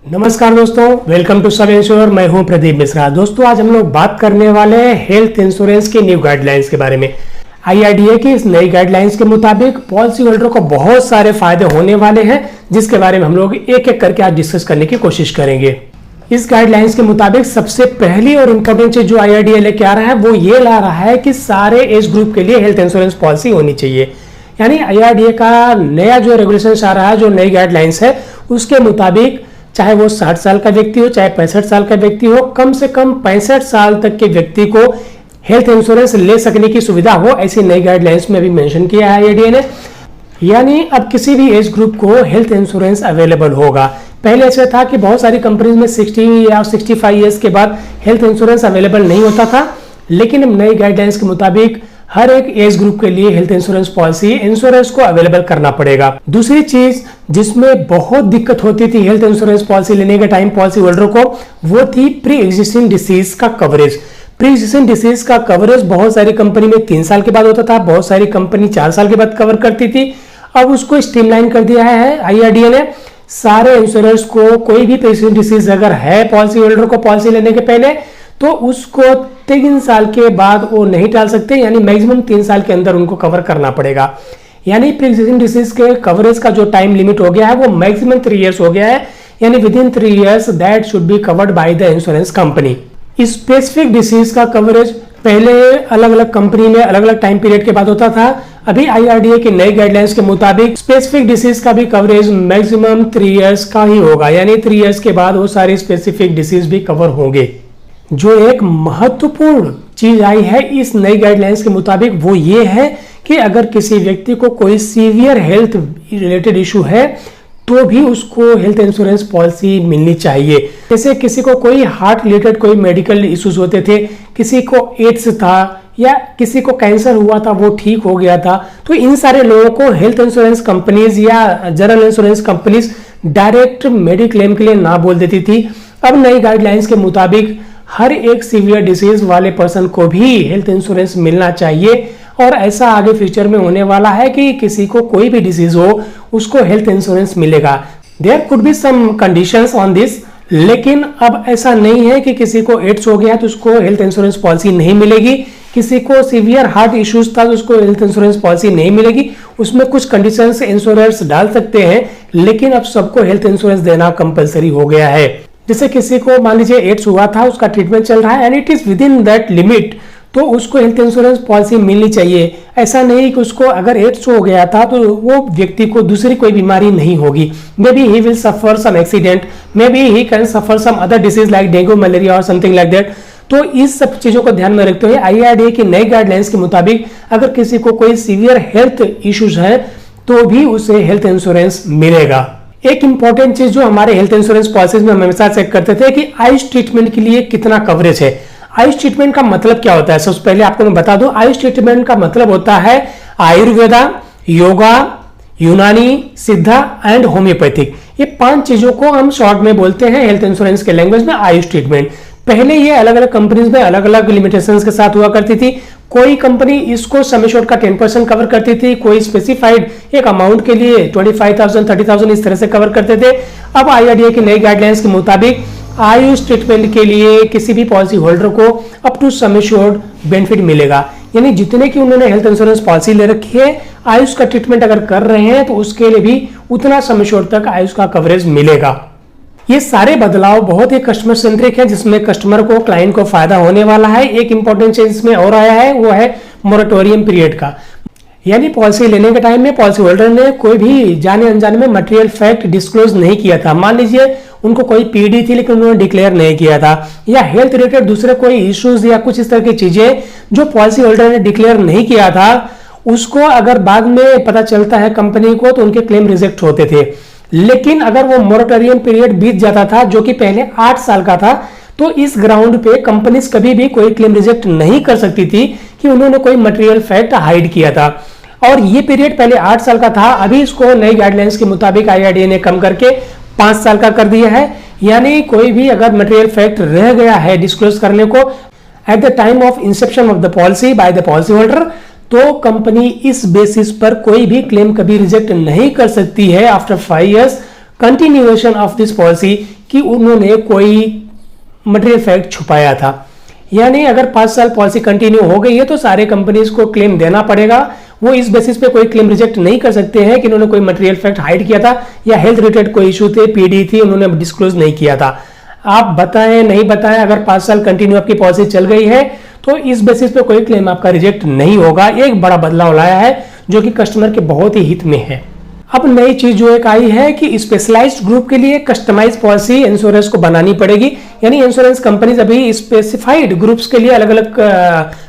नमस्कार दोस्तों, welcome to सब इंश्योर। मैं हूं प्रदीप मिश्रा। दोस्तों, आज हम लोग बात करने वाले हैं हेल्थ इंश्योरेंस की न्यू गाइडलाइंस के बारे में। आईआरडीए की इस नई गाइडलाइंस के मुताबिक पॉलिसी होल्डर को बहुत सारे फायदे होने वाले हैं, जिसके बारे में हम लोग एक एक करके आज डिस्कस करने की कोशिश करेंगे। इस गाइडलाइंस के मुताबिक सबसे पहली और इंपॉर्टेंट चीज जो आईआरडीए लेके आ रहा है वो ये ला रहा है कि सारे एज ग्रुप के लिए हेल्थ इंश्योरेंस पॉलिसी होनी चाहिए। यानी आईआरडीए का नया जो रेगुलेशन आ रहा है, जो नई गाइडलाइंस है, उसके मुताबिक चाहे वो 60 साल का व्यक्ति हो, चाहे 65 साल का व्यक्ति हो, कम से कम 65 साल तक के व्यक्ति को हेल्थ इंश्योरेंस ले सकने की सुविधा हो, ऐसी नई गाइडलाइंस में भी मेंशन किया है आईआरडीए ने। यानी अब किसी भी एज ग्रुप को हेल्थ इंश्योरेंस अवेलेबल होगा। पहले ऐसा था कि बहुत सारी कंपनीज में 60 या 65 ईयर्स के बाद हेल्थ इंश्योरेंस अवेलेबल नहीं होता था, लेकिन अब नई गाइडलाइंस के मुताबिक हर एक एज ग्रुप के लिए हेल्थ इंश्योरेंस पॉलिसी इंश्योरेंस को अवेलेबल करना पड़ेगा। दूसरी चीज जिसमें बहुत दिक्कत होती थी हेल्थ इंश्योरेंस पॉलिसी लेने के टाइम पॉलिसी होल्डर को, वो थी प्री एग्जिस्टिंग डिसीज का कवरेज। प्री एग्जिस्टिंग डिसीज का कवरेज बहुत सारी कंपनी में 3 साल के बाद होता था, बहुत सारी कंपनी 4 साल के बाद कवर करती थी। अब उसको स्ट्रीमलाइन कर दिया है आईआरडीए ने। सारे इंश्योरेंस को कोई भी प्री एग्जिस्टिंग डिसीज अगर है पॉलिसी होल्डर को पॉलिसी लेने के पहले, तो उसको 3 साल के बाद वो नहीं टाल सकते, यानी मैक्सिमम 3 साल के अंदर उनको कवर करना पड़ेगा। यानी प्री एग्जिस्टिंग डिसीज के कवरेज का जो टाइम लिमिट हो गया है वो मैक्सिमम 3 इयर्स हो गया है, यानी with in 3 years that should be covered by the insurance company. Specific disease का कवरेज पहले अलग अलग कंपनी में अलग अलग टाइम पीरियड के बाद होता था। अभी आईआरडीए की नई गाइडलाइंस के मुताबिक स्पेसिफिक डिसीज का भी कवरेज मैक्सिमम 3 इयर्स का ही होगा, यानी 3 इयर्स के बाद वो सारे स्पेसिफिक डिसीज भी कवर होंगे। जो एक महत्वपूर्ण चीज आई है इस नई गाइडलाइंस के मुताबिक वो ये है कि अगर किसी व्यक्ति को कोई सीवियर हेल्थ रिलेटेड इशू है तो भी उसको हेल्थ इंश्योरेंस पॉलिसी मिलनी चाहिए। जैसे किसी को कोई हार्ट रिलेटेड कोई मेडिकल इश्यूज होते थे, किसी को एड्स था या किसी को कैंसर हुआ था वो ठीक हो गया था, तो इन सारे लोगों को हेल्थ इंश्योरेंस कंपनीज या general insurance companies direct mediclaim के लिए ना बोल देती थी। अब नई गाइडलाइंस के मुताबिक हर एक सीवियर डिसीज वाले पर्सन को भी हेल्थ इंश्योरेंस मिलना चाहिए, और ऐसा आगे फ्यूचर में होने वाला है कि किसी को कोई भी डिसीज हो उसको हेल्थ इंश्योरेंस मिलेगा। There could be some conditions on this, लेकिन अब ऐसा नहीं है कि किसी को एड्स हो गया तो उसको हेल्थ इंश्योरेंस पॉलिसी नहीं मिलेगी, किसी को सीवियर हार्ट इश्यूज था तो उसको हेल्थ इंश्योरेंस पॉलिसी नहीं मिलेगी। उसमें कुछ कंडीशंस इंश्योरेंस डाल सकते हैं, लेकिन अब सबको हेल्थ इंश्योरेंस देना कंपलसरी हो गया है। जैसे किसी को मान लीजिए एड्स हुआ था, उसका ट्रीटमेंट चल रहा है and it is with in that limit, तो उसको हेल्थ इंश्योरेंस पॉलिसी मिलनी चाहिए। ऐसा नहीं कि उसको अगर एड्स हो गया था तो वो व्यक्ति को दूसरी कोई बीमारी नहीं होगी। May be he will suffer some accident, may be he can suffer some other disease like dengue, malaria और समथिंग लाइक दैट। तो इस सब चीजों को ध्यान में रखते हुए आईआरडीए की नई गाइडलाइंस के मुताबिक अगर किसी को कोई सीवियर हेल्थ इश्यूज है तो भी उसे हेल्थ इंश्योरेंस मिलेगा। एक इंपॉर्टेंट चीज जो हमारे हेल्थ इंश्योरेंस पॉलिसीज में हम हमेशा चेक करते थे कि आयुष ट्रीटमेंट के लिए कितना कवरेज है। आयुष ट्रीटमेंट का मतलब क्या होता है, सबसे पहले आपको मैं बता दूं। आयुष ट्रीटमेंट का मतलब होता है आयुर्वेदा, योगा, यूनानी, सिद्धा एंड होम्योपैथिक। ये 5 चीजों को हम शॉर्ट में बोलते हैं हेल्थ इंश्योरेंस के लैंग्वेज में आयुष ट्रीटमेंट। पहले ये अलग अलग कंपनीज में अलग अलग लिमिटेशंस के साथ हुआ करती थी। कोई कंपनी इसको सम एश्योर्ड का 10% कवर करती थी, कोई स्पेसिफाइड एक अमाउंट के लिए 25,000 30,000 इस तरह से कवर करते थे। अब आईआरडीए की नई गाइडलाइंस के मुताबिक आयुष ट्रीटमेंट के लिए किसी भी पॉलिसी होल्डर को up to sum assured benefit मिलेगा, यानी जितने की उन्होंने हेल्थ इंश्योरेंस पॉलिसी ले रखी है आयुष का ट्रीटमेंट अगर कर रहे हैं तो उसके लिए भी उतना सम एश्योर्ड तक आयुष का कवरेज मिलेगा। ये सारे बदलाव बहुत ही कस्टमर सेंट्रिक है, जिसमें कस्टमर को क्लाइंट को फायदा होने वाला है। एक इंपॉर्टेंट चीज इसमें और आया है, वो है मोरेटोरियम पीरियड का। यानी पॉलिसी लेने के टाइम में पॉलिसी होल्डर ने कोई भी जाने अनजाने में मटेरियल फैक्ट डिस्क्लोज नहीं किया था। मान लीजिए उनको कोई पीडी थी लेकिन उन्होंने डिक्लेयर नहीं किया था, या हेल्थ रिलेटेड दूसरे कोई इश्यूज या कुछ इस तरह की चीजें जो पॉलिसी होल्डर ने डिक्लेयर नहीं किया था, उसको अगर बाद में पता चलता है कंपनी को तो उनके क्लेम रिजेक्ट होते थे। लेकिन अगर वो मोरेटोरियम पीरियड बीत जाता था जो कि पहले 8 साल का था, तो इस ग्राउंड पे कंपनीज कभी भी कोई क्लेम रिजेक्ट नहीं कर सकती थी कि उन्होंने कोई मटेरियल फैक्ट हाइड किया था। और ये पीरियड पहले 8 साल का था, अभी इसको नई गाइडलाइंस के मुताबिक आईआरडीए ने कम करके 5 साल का कर दिया है। यानी कोई भी अगर मटेरियल फैक्ट रह गया है डिस्क्लोज करने को at the time of Inception of the policy by the policy holder, तो कंपनी इस बेसिस पर कोई भी क्लेम कभी रिजेक्ट नहीं कर सकती है after 5 years continuation of this policy कि उन्होंने कोई मटेरियल फैक्ट छुपाया था। यानी अगर 5 साल पॉलिसी कंटिन्यू हो गई है तो सारे कंपनीज को क्लेम देना पड़ेगा। वो इस बेसिस पे कोई क्लेम रिजेक्ट नहीं कर सकते हैं कि उन्होंने कोई मटेरियल फैक्ट हाइड किया था या हेल्थ रिलेटेड कोई इशू थे, पीडी थी, उन्होंने डिस्क्लोज नहीं किया था। आप बताएं नहीं बताएं, अगर 5 साल कंटिन्यू आपकी पॉलिसी चल गई है तो इस बेसिस पे कोई क्लेम आपका रिजेक्ट नहीं होगा। एक बड़ा बदलाव लाया है जो कि कस्टमर के बहुत ही हित में है। अब नई चीज जो एक आई है कि स्पेशलाइज्ड ग्रुप के लिए कस्टमाइज पॉलिसी इंश्योरेंस को बनानी पड़ेगी। यानी इंश्योरेंस कंपनीज अभी स्पेसिफाइड ग्रुप्स के लिए अलग अलग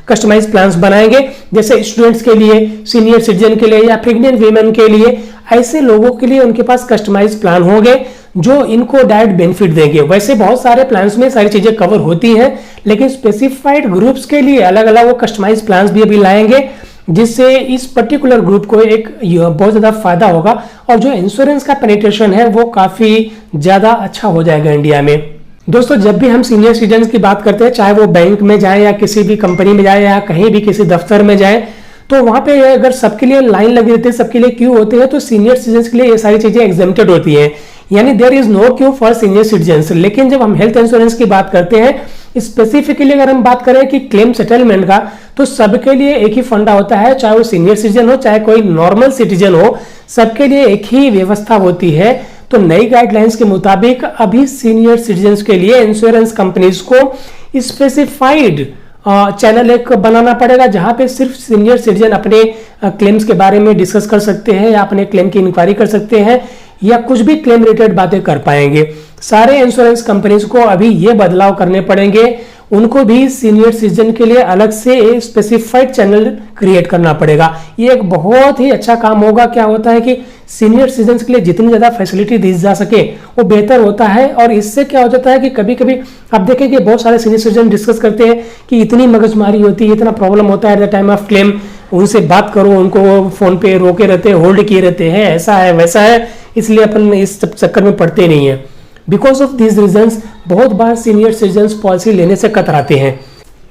कस्टमाइज प्लान्स बनाएंगे, जैसे स्टूडेंट्स के लिए, सीनियर सिटीजन के लिए या प्रेग्नेंट वीमेन के लिए। ऐसे लोगों के लिए उनके पास कस्टमाइज प्लान होंगे जो इनको डायरेक्ट बेनिफिट देंगे। वैसे बहुत सारे प्लान्स में सारी चीजें कवर होती हैं, लेकिन स्पेसिफाइड ग्रुप्स के लिए अलग अलग वो कस्टमाइज प्लान्स भी अभी लाएंगे, जिससे इस पर्टिकुलर ग्रुप को एक बहुत ज्यादा फायदा होगा और जो इंश्योरेंस का पेनिट्रेशन है वो काफी ज्यादा अच्छा हो जाएगा इंडिया में। दोस्तों, जब भी हम सीनियर सिटीजन की बात करते हैं, चाहे वो बैंक में जाए या किसी भी कंपनी में जाए या कहीं भी किसी दफ्तर में जाए, तो वहां पे अगर सबके लिए लाइन लगी रहती है, सबके लिए क्यू होते हैं, तो सीनियर सिटीजन के लिए ये सारी चीजें एग्जेम्प्टेड होती हैं। यानी there is no queue for senior citizen. लेकिन जब हम हेल्थ इंश्योरेंस की बात करते हैं, स्पेसिफिकली अगर हम बात करें कि क्लेम सेटलमेंट का, तो सबके लिए एक ही फंडा होता है, चाहे वो सीनियर सिटीजन हो चाहे कोई नॉर्मल सिटीजन हो, सबके लिए एक ही व्यवस्था होती है। तो नई गाइडलाइंस के मुताबिक अभी सीनियर सिटीजन के लिए इंश्योरेंस कंपनीज को स्पेसिफाइड चैनल एक बनाना पड़ेगा, जहां पे सिर्फ सीनियर सिटीजन अपने क्लेम्स के बारे में डिस्कस कर सकते हैं या अपने क्लेम की इंक्वायरी कर सकते हैं या कुछ भी क्लेम रिलेटेड बातें कर पाएंगे। सारे इंश्योरेंस कंपनीज को अभी ये बदलाव करने पड़ेंगे, उनको भी सीनियर सिटीजन के लिए अलग से स्पेसिफाइड चैनल क्रिएट करना पड़ेगा। ये एक बहुत ही अच्छा काम होगा। क्या होता है कि सीनियर सिटीजन के लिए जितनी ज्यादा फैसिलिटी दी जा सके वो बेहतर होता है। और इससे क्या हो जाता है कि कभी कभी आप देखें कि बहुत सारे सीनियर सिटीजन डिस्कस करते हैं कि इतनी मगजमारी होती है, इतना प्रॉब्लम होता है at the time of claim, उनसे बात करो, उनको फोन पे रोके रहते हैं, होल्ड किए रहते हैं, ऐसा है वैसा है, इसलिए अपन इस चक्कर में पड़ते नहीं है। बिकॉज ऑफ दीज रीजंस बहुत बार सीनियर सिटीजन पॉलिसी लेने से कतराते हैं।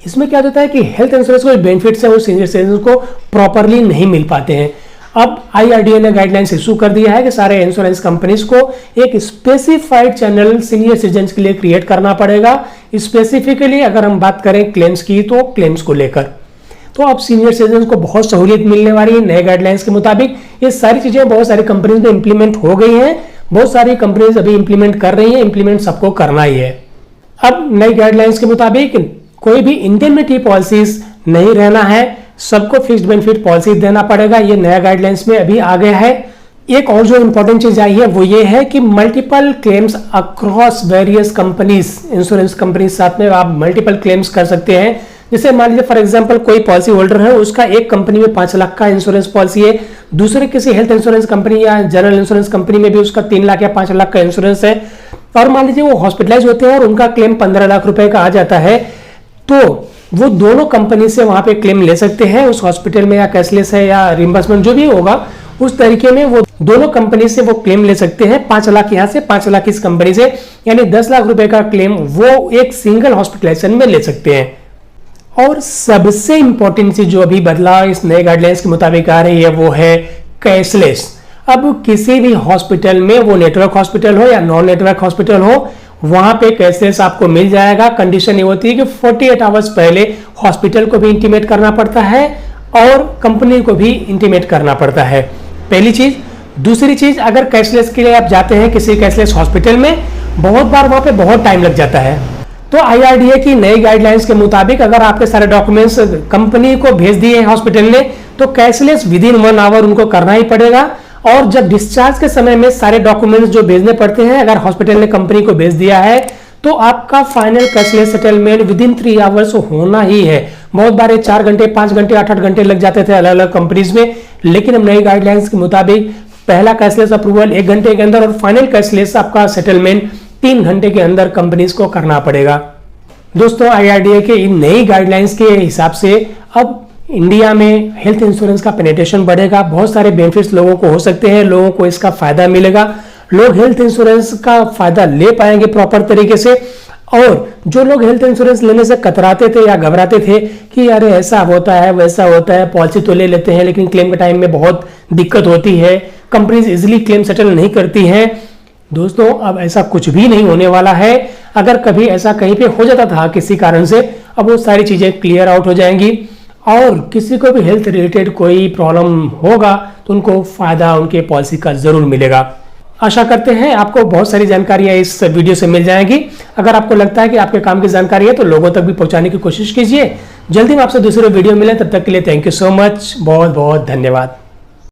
इसमें क्या होता है कि हेल्थ इंश्योरेंस को बेनिफिट्स है वो सीनियर सिटीजन को प्रॉपरली नहीं मिल पाते हैं। अब IRDA ने गाइडलाइंस इशू कर दिया है कि सारे इंश्योरेंस कंपनीज को एक स्पेसिफाइड चैनल सीनियर सिटीजन के लिए क्रिएट करना पड़ेगा। स्पेसिफिकली अगर हम बात करें क्लेम्स की, तो क्लेम्स को लेकर तो अब सीनियर सिटीजन को बहुत सहूलियत मिलने वाली है नए गाइडलाइंस के मुताबिक। ये सारी चीजें बहुत सारी कंपनीज में इंप्लीमेंट हो गई हैं, बहुत सारी कंपनीज अभी इंप्लीमेंट कर रही हैं, इंप्लीमेंट सबको करना ही है। अब नई गाइडलाइंस के मुताबिक कोई भी इंडेमनिटी पॉलिसीज नहीं रहना है, सबको फिक्स्ड बेनिफिट पॉलिसी देना पड़ेगा। ये नया गाइडलाइंस में अभी आ गया है। एक और जो इंपॉर्टेंट चीज आई है वो ये है कि multiple claims across various companies, insurance companies साथ में आप मल्टीपल क्लेम्स कर सकते हैं। जैसे मान लीजिए फॉर एग्जांपल कोई पॉलिसी होल्डर है, उसका एक कंपनी में 5 लाख का इंश्योरेंस पॉलिसी है, दूसरे किसी हेल्थ इंश्योरेंस कंपनी या जनरल इंश्योरेंस कंपनी में भी उसका 3 लाख या 5 लाख का इंश्योरेंस है, और मान लीजिए वो हॉस्पिटलाइज होते हैं और उनका क्लेम 15 लाख रुपए का आ जाता है, तो वो दोनों कंपनी से वहां पे क्लेम ले सकते हैं उस हॉस्पिटल में, या कैशलेस है या रिम्बर्समेंट जो भी होगा उस तरीके में वो दोनों कंपनी से वो क्लेम ले सकते हैं। 5 लाख यहां से 5 लाख इस कंपनी से, यानी 10 लाख रुपए का क्लेम वो एक सिंगल हॉस्पिटलाइजेशन में ले सकते हैं। और सबसे इंपॉर्टेंट चीज जो अभी बदलाव इस नए गाइडलाइंस के मुताबिक आ रही है वो है कैशलेस। अब किसी भी हॉस्पिटल में, वो नेटवर्क हॉस्पिटल हो या नॉन नेटवर्क हॉस्पिटल हो, वहां पे कैशलेस आपको मिल जाएगा। कंडीशन ये होती है कि 48 आवर्स पहले हॉस्पिटल को भी इंटीमेट करना पड़ता है और कंपनी को भी इंटीमेट करना पड़ता है, पहली चीज। दूसरी चीज, अगर कैशलेस के लिए आप जाते हैं किसी कैशलेस हॉस्पिटल में, बहुत बार वहां पे बहुत टाइम लग जाता है। तो IRDA की नई गाइडलाइंस के मुताबिक अगर आपके सारे डॉक्यूमेंट्स कंपनी को भेज दिए हॉस्पिटल ने, तो कैशलेस विद इन 1 आवर उनको करना ही पड़ेगा। और जब डिस्चार्ज के समय में सारे डॉक्यूमेंट्स जो भेजने पड़ते हैं, अगर हॉस्पिटल ने कंपनी को भेज दिया है, तो आपका final cashless settlement with in 3 hours होना ही है। बहुत बार 4 घंटे, 5 घंटे, 8-8 घंटे लग जाते थे अलग अलग कंपनीज में, लेकिन अब नई गाइडलाइंस के मुताबिक पहला कैशलेस अप्रूवल 1 घंटे के अंदर और फाइनल कैशलेस आपका सेटलमेंट 3 घंटे के अंदर कंपनीज को करना पड़ेगा। दोस्तों, IRDA के इन नई गाइडलाइंस के हिसाब से अब इंडिया में हेल्थ इंश्योरेंस का पेनिट्रेशन बढ़ेगा, बहुत सारे बेनिफिट्स लोगों को हो सकते हैं, लोगों को इसका फायदा मिलेगा, लोग हेल्थ इंश्योरेंस का फायदा ले पाएंगे प्रॉपर तरीके से। और जो लोग हेल्थ इंश्योरेंस लेने से कतराते थे या घबराते थे कि अरे ऐसा होता है वैसा होता है, पॉलिसी तो ले लेते हैं लेकिन क्लेम के टाइम में बहुत दिक्कत होती है, कंपनीज इजिली क्लेम सेटल नहीं करती हैं, दोस्तों अब ऐसा कुछ भी नहीं होने वाला है। अगर कभी ऐसा कहीं पे हो जाता था किसी कारण से, अब वो सारी चीजें क्लियर आउट हो जाएंगी और किसी को भी हेल्थ रिलेटेड कोई प्रॉब्लम होगा तो उनको फायदा उनके पॉलिसी का जरूर मिलेगा। आशा करते हैं आपको बहुत सारी जानकारियां इस वीडियो से मिल जाएंगी। अगर आपको लगता है कि आपके काम की जानकारी है तो लोगों तक भी पहुंचाने की कोशिश कीजिए। जल्दी में आपसे दूसरे वीडियो मिले, तब तक के लिए थैंक यू सो मच, बहुत बहुत धन्यवाद।